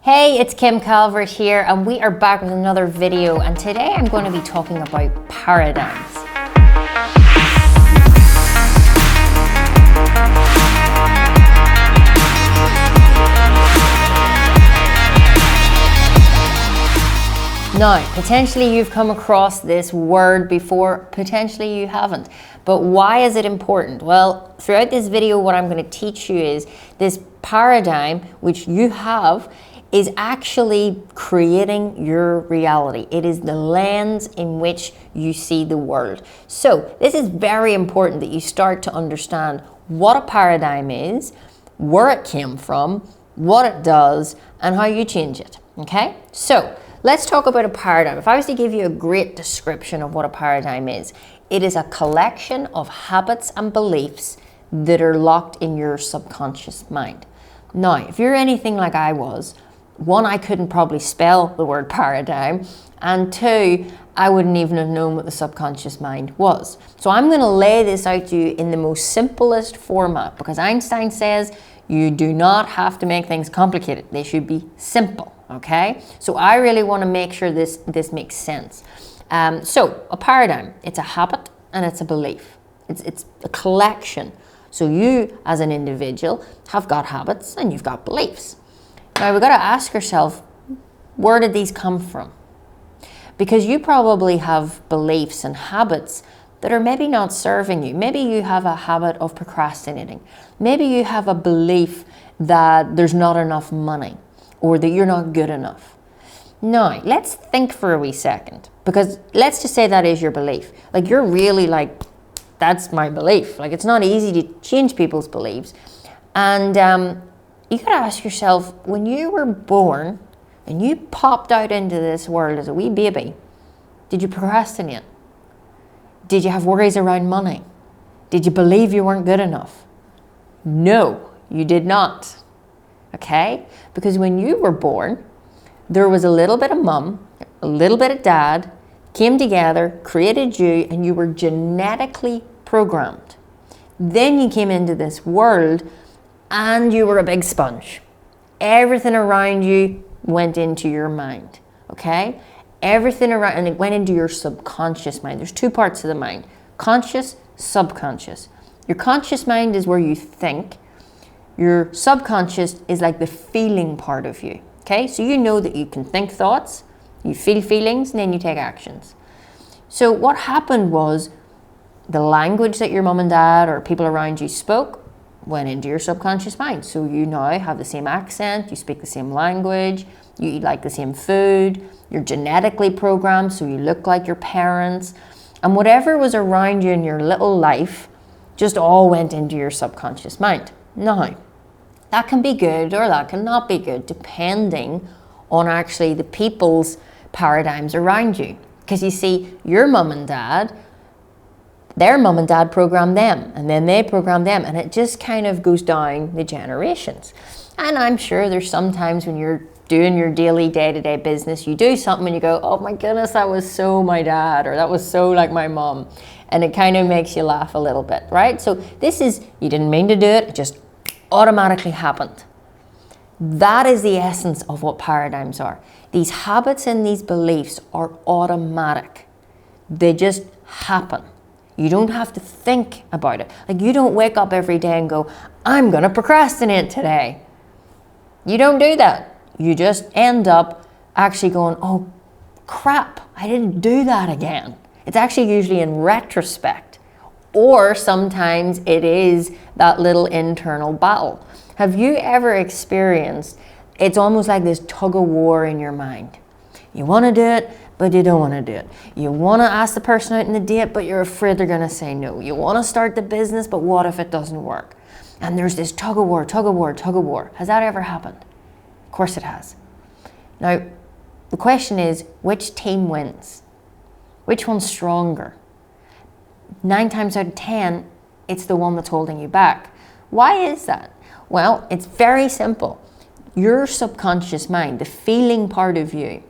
Hey, it's Kim Calvert here, and we are back with another video, and today I'm going to be talking about paradigms. Now, potentially you've come across this word before, potentially you haven't. But why is it important? Well, throughout this video, what I'm going to teach you is this paradigm, which you have, is actually creating your reality. It is the lens in which you see the world. So this is very important that you start to understand what a paradigm is, where it came from, what it does, and how you change it. Okay? So let's talk about a paradigm. If I was to give you a great description of what a paradigm is, it is a collection of habits and beliefs that are locked in your subconscious mind. Now, if you're anything like I was, one, I couldn't probably spell the word paradigm, and two, I wouldn't even have known what the subconscious mind was. So I'm going to lay this out to you in the most simplest format, because Einstein says you do not have to make things complicated. They should be simple, okay? So I really want to make sure this makes sense. So a paradigm, it's a habit and it's a belief. It's a collection. So you, as an individual, have got habits and you've got beliefs. Now we've got to ask ourselves, where did these come from? Because you probably have beliefs and habits that are maybe not serving you. Maybe you have a habit of procrastinating. Maybe you have a belief that there's not enough money or that you're not good enough. Now, let's think for a wee second, because let's just say that is your belief. Like, you're really like, that's my belief. Like, it's not easy to change people's beliefs. And you gotta ask yourself, when you were born and you popped out into this world as a wee baby, did you procrastinate? Did you have worries around money? Did you believe you weren't good enough? No, you did not. Okay? Because when you were born, there was a little bit of mum, a little bit of dad, came together, created you, and you were genetically programmed. Then you came into this world and you were a big sponge. Everything around you went into your mind, okay? Everything around, and it went into your subconscious mind. There's two parts of the mind, conscious, subconscious. Your conscious mind is where you think. Your subconscious is like the feeling part of you, okay? So you know that you can think thoughts, you feel feelings, and then you take actions. So what happened was the language that your mom and dad or people around you spoke went into your subconscious mind. So you now have the same accent, you speak the same language, you eat like the same food, you're genetically programmed, so you look like your parents. And whatever was around you in your little life just all went into your subconscious mind. Now, that can be good or that can not be good, depending on actually the people's paradigms around you. Because you see, your mum and dad, their mum and dad programmed them, and then they programmed them, and it just kind of goes down the generations. And I'm sure there's sometimes when you're doing your daily day-to-day business, you do something and you go, oh my goodness, that was so my dad, or that was so like my mom. And it kind of makes you laugh a little bit, right? So this is, you didn't mean to do it, it just automatically happened. That is the essence of what paradigms are. These habits and these beliefs are automatic. They just happen. You don't have to think about it. Like, you don't wake up every day and go, I'm gonna procrastinate today. You don't do that. You just end up actually going, oh crap, I didn't do that again. It's actually usually in retrospect. Or sometimes it is that little internal battle. Have you ever experienced, it's almost like this tug of war in your mind. You wanna do it, but you don't want to do it. You want to ask the person out on the date, but you're afraid they're going to say no. You want to start the business, but what if it doesn't work? And there's this tug of war, tug of war, tug of war. Has that ever happened? Of course it has. Now, the question is, which team wins? Which one's stronger? 9 times out of 10, it's the one that's holding you back. Why is that? Well, it's very simple. Your subconscious mind, the feeling part of you,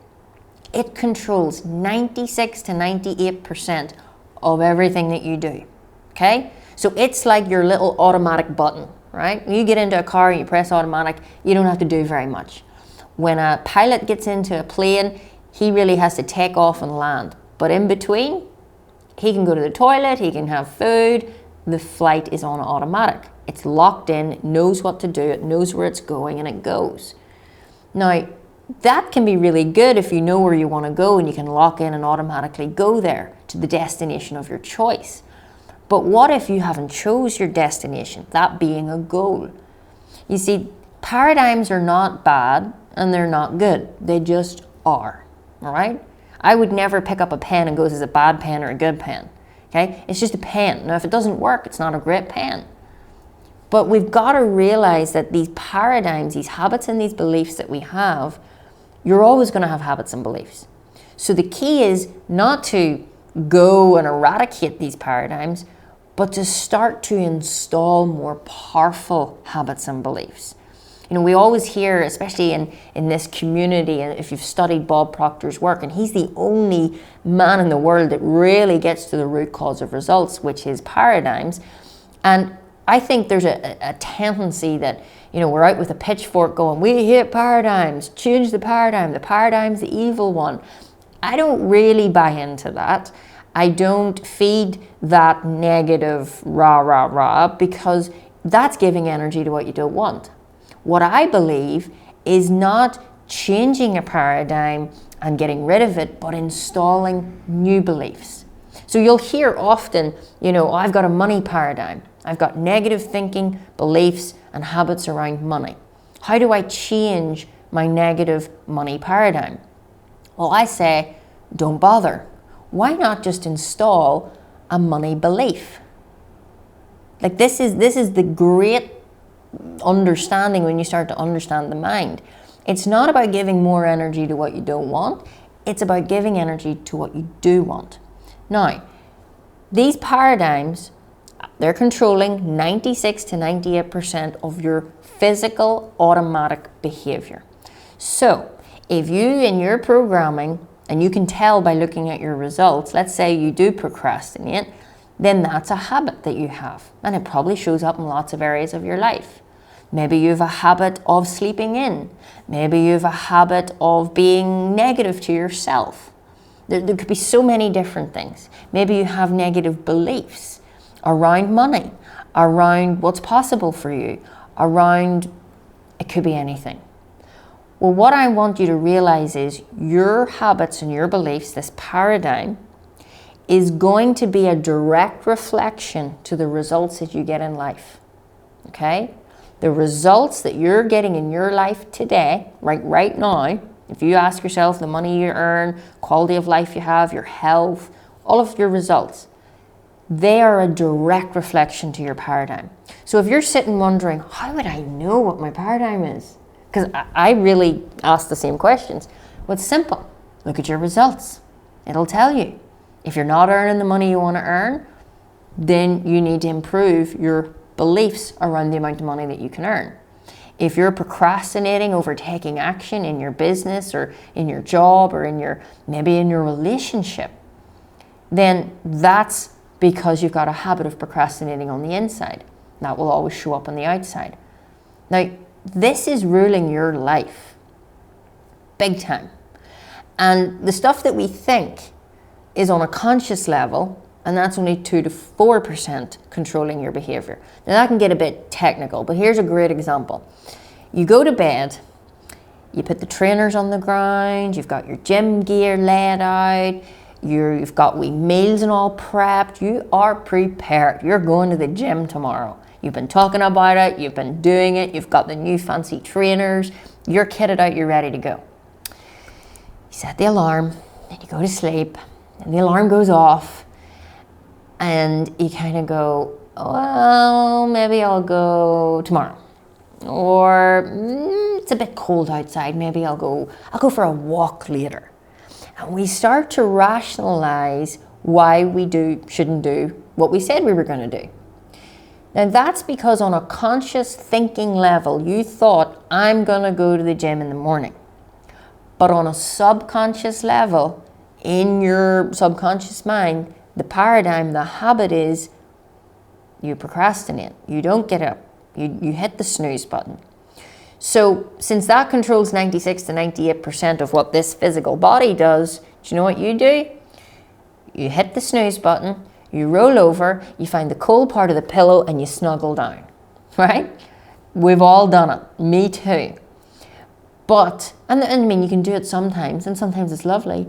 it controls 96 to 98% of everything that you do, okay? So it's like your little automatic button, right? When you get into a car and you press automatic, you don't have to do very much. When a pilot gets into a plane, he really has to take off and land. But in between, he can go to the toilet, he can have food. The flight is on automatic. It's locked in, it knows what to do, it knows where it's going, and it goes. Now, that can be really good if you know where you want to go and you can lock in and automatically go there to the destination of your choice. But what if you haven't chose your destination, that being a goal? You see, paradigms are not bad and they're not good. They just are, all right? I would never pick up a pen and go, this is a bad pen or a good pen, okay? It's just a pen. Now, if it doesn't work, it's not a great pen. But we've got to realize that these paradigms, these habits and these beliefs that we have, you're always going to have habits and beliefs. So the key is not to go and eradicate these paradigms, but to start to install more powerful habits and beliefs. You know, we always hear, especially in this community, and if you've studied Bob Proctor's work, and he's the only man in the world that really gets to the root cause of results, which is paradigms. And I think there's a tendency that, you know, we're out with a pitchfork going, we hate paradigms, change the paradigm's the evil one. I don't really buy into that. I don't feed that negative rah, rah, rah, because that's giving energy to what you don't want. What I believe is not changing a paradigm and getting rid of it, but installing new beliefs. So you'll hear often, you know, I've got a money paradigm. I've got negative thinking, beliefs, and habits around money. How do I change my negative money paradigm? Well, I say, don't bother. Why not just install a money belief? Like this is the great understanding when you start to understand the mind. It's not about giving more energy to what you don't want. It's about giving energy to what you do want. Now, these paradigms, they're controlling 96 to 98% of your physical automatic behavior. So if you in your programming, and you can tell by looking at your results, let's say you do procrastinate, then that's a habit that you have. And it probably shows up in lots of areas of your life. Maybe you have a habit of sleeping in. Maybe you have a habit of being negative to yourself. There could be so many different things. Maybe you have negative beliefs around money, around what's possible for you, around, it could be anything. Well, what I want you to realize is your habits and your beliefs, this paradigm, is going to be a direct reflection to the results that you get in life, okay? The results that you're getting in your life today, right now, if you ask yourself the money you earn, quality of life you have, your health, all of your results, they are a direct reflection to your paradigm. So if you're sitting wondering, how would I know what my paradigm is? Because I really ask the same questions. Well, it's simple. Look at your results. It'll tell you. If you're not earning the money you want to earn, then you need to improve your beliefs around the amount of money that you can earn. If you're procrastinating over taking action in your business or in your job or maybe in your relationship, then that's because you've got a habit of procrastinating on the inside. That will always show up on the outside. Now, this is ruling your life big time. And the stuff that we think is on a conscious level, and that's only 2 to 4% controlling your behavior. Now that can get a bit technical, but here's a great example. You go to bed, you put the trainers on the ground, you've got your gym gear laid out, you've got wee meals and all prepped, you are prepared. You're going to the gym tomorrow. You've been talking about it, you've been doing it, you've got the new fancy trainers, you're kitted out, you're ready to go. You set the alarm, and you go to sleep, and the alarm goes off, and you kind of go, well, maybe I'll go tomorrow. Or it's a bit cold outside, maybe I'll go for a walk later. And we start to rationalize why we shouldn't do what we said we were going to do. Now that's because on a conscious thinking level, you thought, I'm going to go to the gym in the morning. But on a subconscious level, in your subconscious mind, the paradigm, the habit is you procrastinate. You don't get up. You hit the snooze button. So since that controls 96 to 98% of what this physical body does, do you know what you do? You hit the snooze button, you roll over, you find the cold part of the pillow and you snuggle down, right? We've all done it, me too. But, and I mean, you can do it sometimes, and sometimes it's lovely,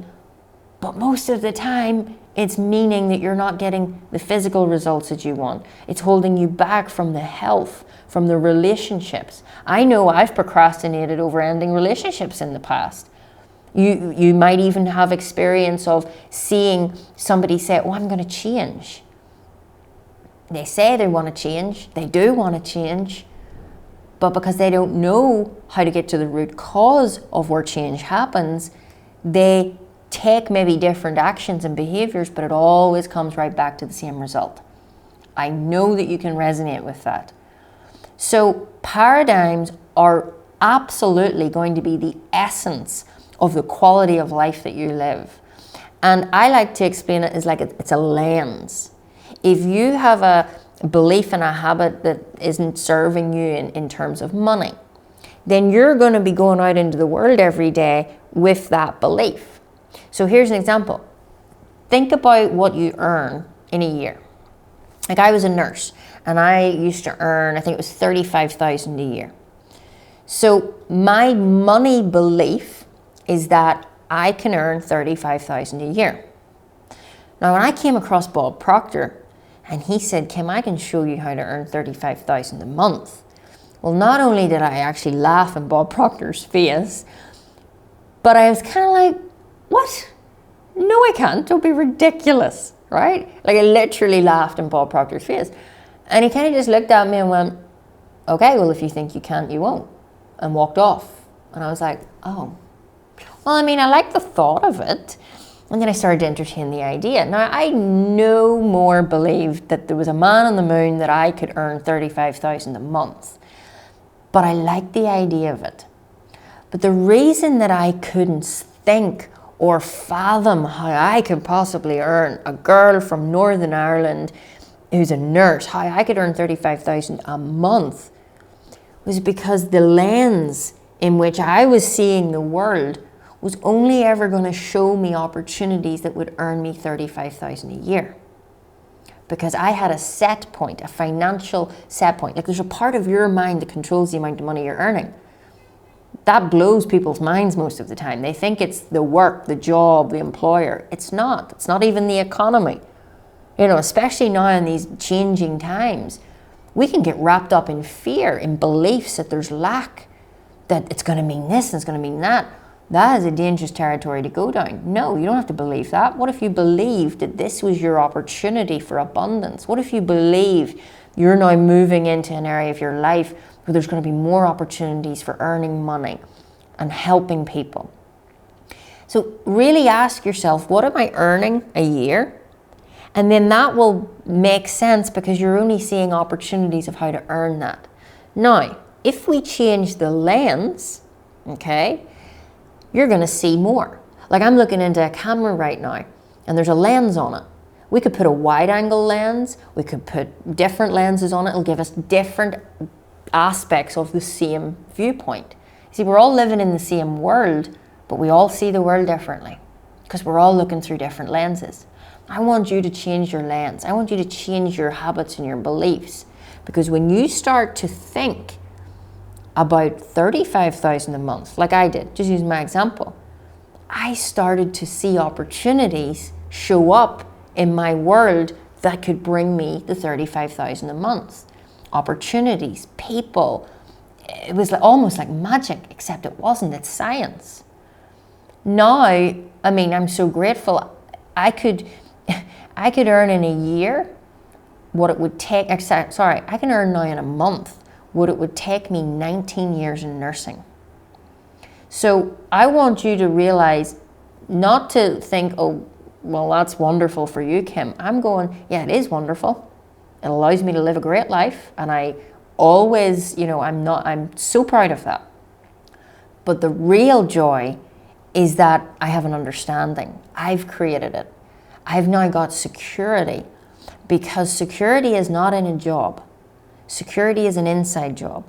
but most of the time, it's meaning that you're not getting the physical results that you want. It's holding you back from the health, from the relationships. I know I've procrastinated over ending relationships in the past. You might even have experience of seeing somebody say, oh, I'm going to change. They say they want to change, they do want to change, but because they don't know how to get to the root cause of where change happens, they take maybe different actions and behaviors, but it always comes right back to the same result. I know that you can resonate with that. So paradigms are absolutely going to be the essence of the quality of life that you live. And I like to explain it as like it's a lens. If you have a belief in a habit that isn't serving you in terms of money, then you're going to be going out into the world every day with that belief. So here's an example. Think about what you earn in a year. Like I was a nurse and I used to earn, I think it was $35,000 a year. So my money belief is that I can earn $35,000 a year. Now when I came across Bob Proctor and he said, Kim, I can show you how to earn $35,000 a month. Well, not only did I actually laugh in Bob Proctor's face, but I was kind of like, what? No, I can't. Don't be ridiculous, right? Like I literally laughed in Bob Proctor's face. And he kind of just looked at me and went, okay, well, if you think you can't, you won't. And walked off. And I was like, oh. Well, I mean, I like the thought of it. And then I started to entertain the idea. Now, I no more believed that there was a man on the moon that I could earn $35,000 a month. But I liked the idea of it. But the reason that I couldn't think or fathom how I could possibly earn, a girl from Northern Ireland who's a nurse, how I could earn $35,000 a month, was because the lens in which I was seeing the world was only ever going to show me opportunities that would earn me $35,000 a year. Because I had a set point, a financial set point. Like there's a part of your mind that controls the amount of money you're earning. That blows people's minds most of the time. They think it's the work, the job, the employer. It's not. It's not even the economy. You know, especially now in these changing times, we can get wrapped up in fear, in beliefs that there's lack, that it's going to mean this and it's going to mean that. That is a dangerous territory to go down. No, you don't have to believe that. What if you believed that this was your opportunity for abundance? What if you believe you're now moving into an area of your life where there's going to be more opportunities for earning money and helping people? So really ask yourself, what am I earning a year? And then that will make sense because you're only seeing opportunities of how to earn that. Now, if we change the lens, okay, you're going to see more. Like I'm looking into a camera right now and there's a lens on it. We could put a wide angle lens, we could put different lenses on it. It'll give us different aspects of the same viewpoint. See, we're all living in the same world, but we all see the world differently because we're all looking through different lenses. I want you to change your lens. I want you to change your habits and your beliefs, because when you start to think about $35,000 a month, like I did, just using my example, I started to see opportunities show up in my world that could bring me the $35,000 a month. Opportunities, people. It was almost like magic, except it wasn't. It's science. Now, I mean, I'm so grateful. I could earn in a year what it would take, I can earn now in a month what it would take me 19 years in nursing. So I want you to realize, not to think, oh, well, that's wonderful for you, Kim. I'm going, yeah, it is wonderful. It allows me to live a great life. And I always, I'm so proud of that. But the real joy is that I have an understanding. I've created it. I've now got security, because security is not in a job. Security is an inside job.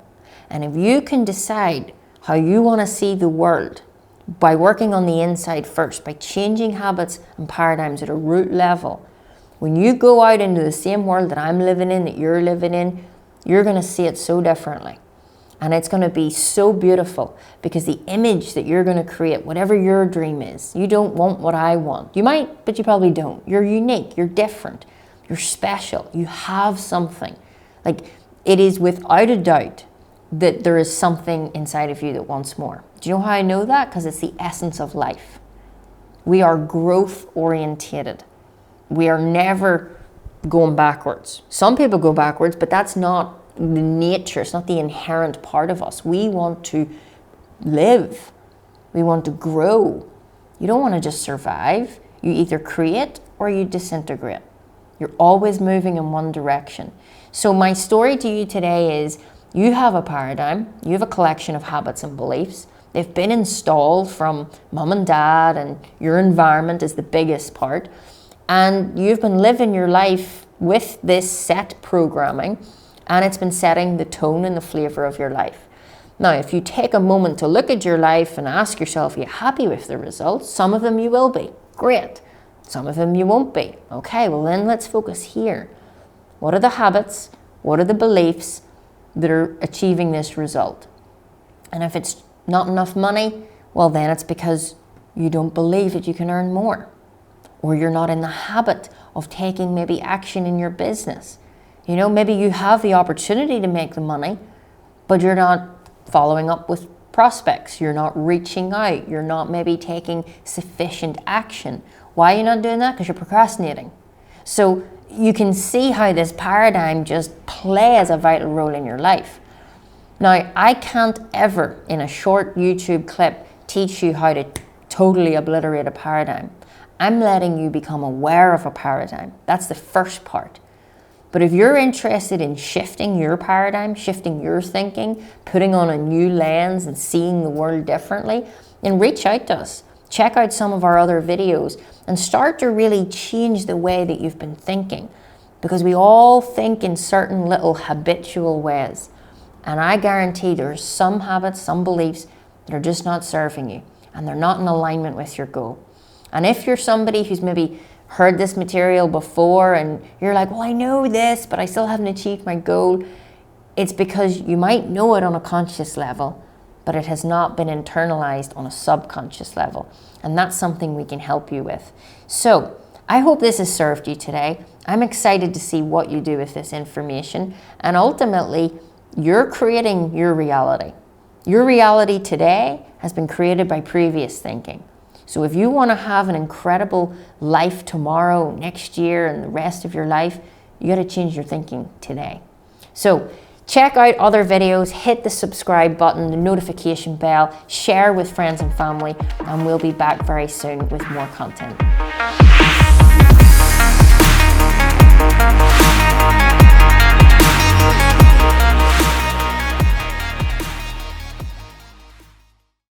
And if you can decide how you want to see the world by working on the inside first, by changing habits and paradigms at a root level, when you go out into the same world that I'm living in, that you're living in, you're going to see it so differently. And it's going to be so beautiful, because the image that you're going to create, whatever your dream is, you don't want what I want. You might, but you probably don't. You're unique. You're different. You're special. You have something. Like, it is without a doubt that there is something inside of you that wants more. Do you know how I know that? Because it's the essence of life. We are growth orientated. We are never going backwards. Some people go backwards, but that's not the nature. It's not the inherent part of us. We want to live. We want to grow. You don't want to just survive. You either create or you disintegrate. You're always moving in one direction. So my story to you today is, you have a paradigm, you have a collection of habits and beliefs. They've been installed from mom and dad, and your environment is the biggest part. And you've been living your life with this set programming, and it's been setting the tone and the flavor of your life. Now, if you take a moment to look at your life and ask yourself, are you happy with the results? Some of them you will be. Great. Some of them you won't be. Okay, well then let's focus here. What are the habits? What are the beliefs that are achieving this result? And if it's not enough money, well then it's because you don't believe that you can earn more, or you're not in the habit of taking maybe action in your business. You know, maybe you have the opportunity to make the money, but you're not following up with prospects. You're not reaching out. You're not maybe taking sufficient action. Why are you not doing that? Because you're procrastinating. So you can see how this paradigm just plays a vital role in your life. Now, I can't ever, in a short YouTube clip, teach you how to totally obliterate a paradigm. I'm letting you become aware of a paradigm. That's the first part. But if you're interested in shifting your paradigm, shifting your thinking, putting on a new lens and seeing the world differently, then reach out to us. Check out some of our other videos and start to really change the way that you've been thinking. Because we all think in certain little habitual ways. And I guarantee there's some habits, some beliefs that are just not serving you, and they're not in alignment with your goal. And if you're somebody who's maybe heard this material before and you're like, well, I know this, but I still haven't achieved my goal, it's because you might know it on a conscious level, but it has not been internalized on a subconscious level. And that's something we can help you with. So I hope this has served you today. I'm excited to see what you do with this information. And ultimately, you're creating your reality. Your reality today has been created by previous thinking. So if you want to have an incredible life tomorrow, next year, and the rest of your life, you got to change your thinking today. So check out other videos, hit the subscribe button, the notification bell, share with friends and family, and we'll be back very soon with more content.